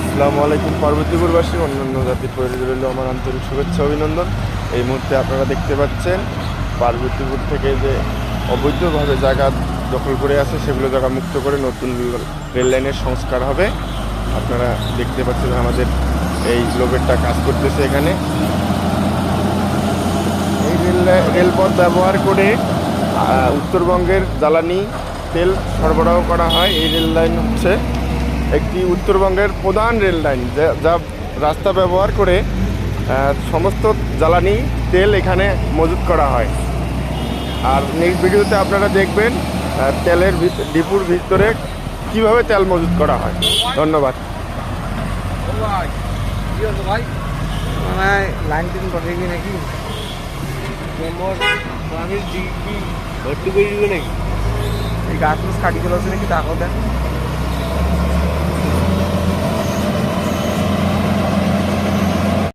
আসসালামু আলাইকুম পার্বতীপুরবাসী, অন্যান্য জাতির পরিচয় রইল আমার আন্তরিক শুভেচ্ছা অভিনন্দন। এই মুহূর্তে আপনারা দেখতে পাচ্ছেন পার্বতীপুর থেকে যে অবৈধভাবে জায়গা দখল করে আছে সেগুলো জায়গা মুক্ত করে নতুন রেল লাইনের সংস্কার হবে। আপনারা দেখতে পাচ্ছেন আমাদের এই লোকেরটা কাজ করতেছে এখানে। এই রেলপথ ব্যবহার করে উত্তরবঙ্গের জ্বালানি তেল সরবরাহ করা হয়। এই রেল লাইন হচ্ছে একটি উত্তরবঙ্গের প্রধান রেল লাইন, যা রাস্তা ব্যবহার করে সমস্ত জ্বালানি তেল এখানে মজুত করা হয়। আর নেক্সট ভিডিওতে আপনারা দেখবেন তেলের ডিপুর ভিতরে কিভাবে তেল মজুত করা হয়। ধন্যবাদ। লাইন টেন পাঠাইবি নাকি ভর্তি করে দিবে নাকি? এই গাছ কাটি গেল নাকি দেখো দেন।